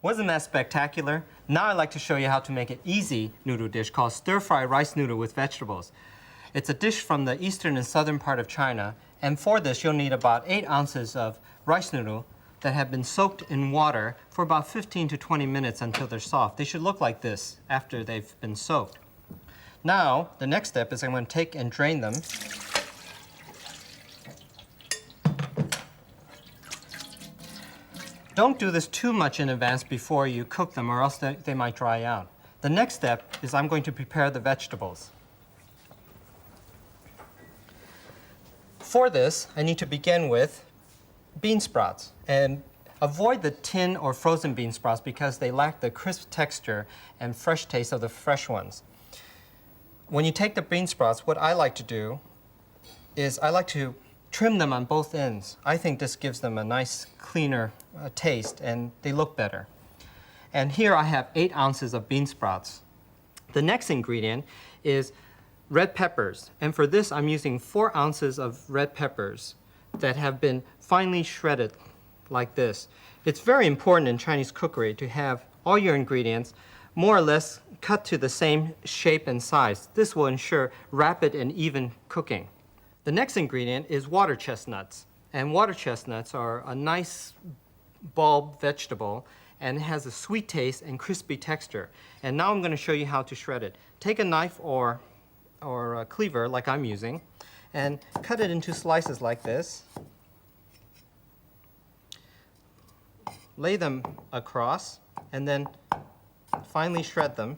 Wasn't that spectacular? Now I'd like to show you how to make an easy noodle dish called stir-fry rice noodle with vegetables. It's a dish from the eastern and southern part of China, and for this you'll need about 8 ounces of rice noodle that have been soaked in water for about 15 to 20 minutes until they're soft. They should look like this after they've been soaked. Now, the next step is I'm going to take and drain them. Don't do this too much in advance before you cook them, or else they might dry out. The next step is I'm going to prepare the vegetables. For this, I need to begin with bean sprouts. And avoid the tin or frozen bean sprouts because they lack the crisp texture and fresh taste of the fresh ones. When you take the bean sprouts, what I like to do is I like to trim them on both ends. I think this gives them a nice, cleaner taste, and they look better. And here I have 8 ounces of bean sprouts. The next ingredient is red peppers. And for this, I'm using 4 ounces of red peppers that have been finely shredded like this. It's very important in Chinese cookery to have all your ingredients more or less cut to the same shape and size. This will ensure rapid and even cooking. The next ingredient is water chestnuts. And water chestnuts are a nice bulb vegetable and it has a sweet taste and crispy texture. And now I'm going to show you how to shred it. Take a knife or a cleaver like I'm using and cut it into slices like this. Lay them across and then finely shred them.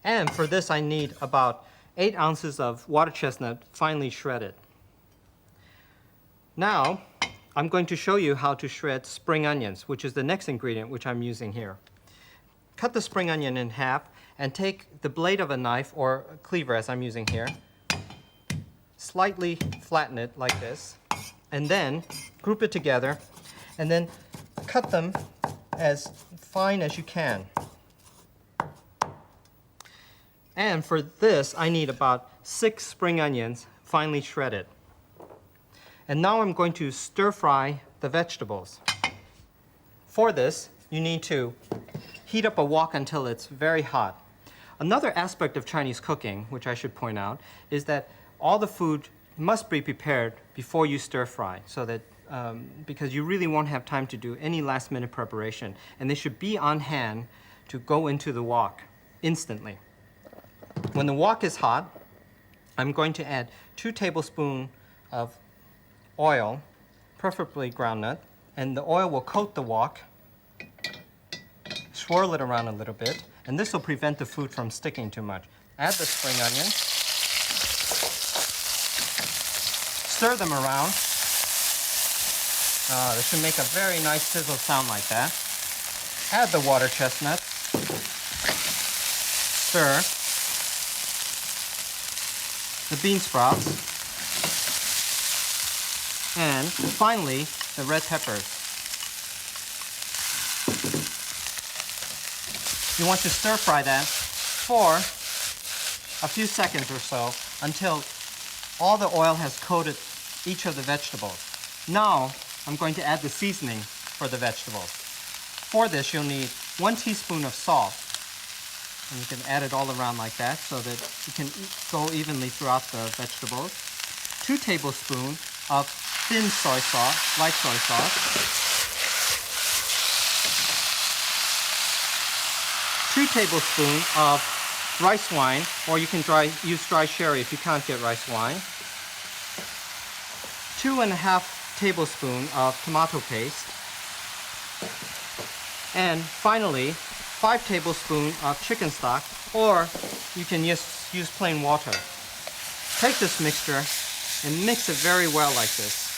And for this I need about 8 ounces of water chestnut finely shredded. Now I'm going to show you how to shred spring onions, which is the next ingredient which I'm using here. Cut the spring onion in half and take the blade of a knife or a cleaver as I'm using here. Slightly flatten it like this and then group it together and then cut them as fine as you can. And for this, I need about 6 spring onions finely shredded. And now I'm going to stir fry the vegetables. For this, you need to heat up a wok until it's very hot. Another aspect of Chinese cooking, which I should point out, is that all the food must be prepared before you stir fry, so that because you really won't have time to do any last-minute preparation, and they should be on hand to go into the wok instantly. When the wok is hot, I'm going to add 2 tablespoons of oil, preferably groundnut, and the oil will coat the wok. Swirl it around a little bit, and this will prevent the food from sticking too much. Add the spring onion. Stir them around. This should make a very nice sizzle sound like that. Add the water chestnuts. Stir. The bean sprouts. And finally, the red peppers. You want to stir fry that for a few seconds or so until all the oil has coated each of the vegetables. Now, I'm going to add the seasoning for the vegetables. For this, you'll need 1 teaspoon of salt. And you can add it all around like that so that it can go evenly throughout the vegetables. 2 tablespoons of thin soy sauce, light soy sauce. 2 tablespoons of rice wine, or you can use dry sherry if you can't get rice wine. 2½ tablespoons of tomato paste. And finally, 5 tablespoons of chicken stock, or you can just use plain water. Take this mixture and mix it very well like this.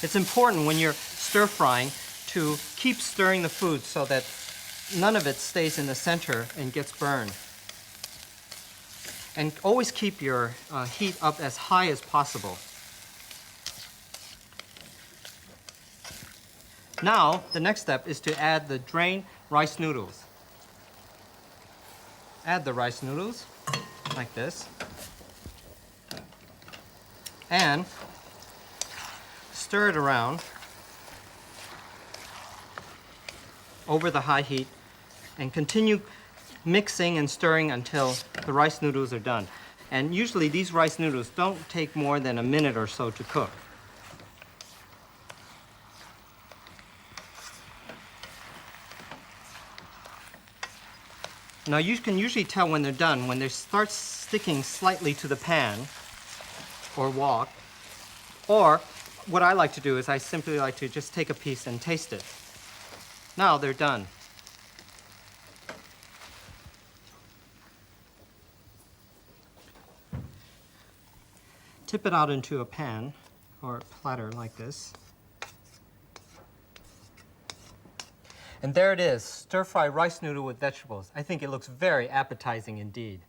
It's important when you're stir frying to keep stirring the food so that none of it stays in the center and gets burned. And always keep your heat up as high as possible. Now, the next step is to add the drained rice noodles. Add the rice noodles like this. And stir it around over the high heat and continue mixing and stirring until the rice noodles are done. And usually these rice noodles don't take more than a minute or so to cook. Now you can usually tell when they're done when they start sticking slightly to the pan or wok. Or what I like to do is I simply like to just take a piece and taste it. Now they're done. Tip it out into a pan or a platter like this. And there it is, stir-fry rice noodle with vegetables. I think it looks very appetizing indeed.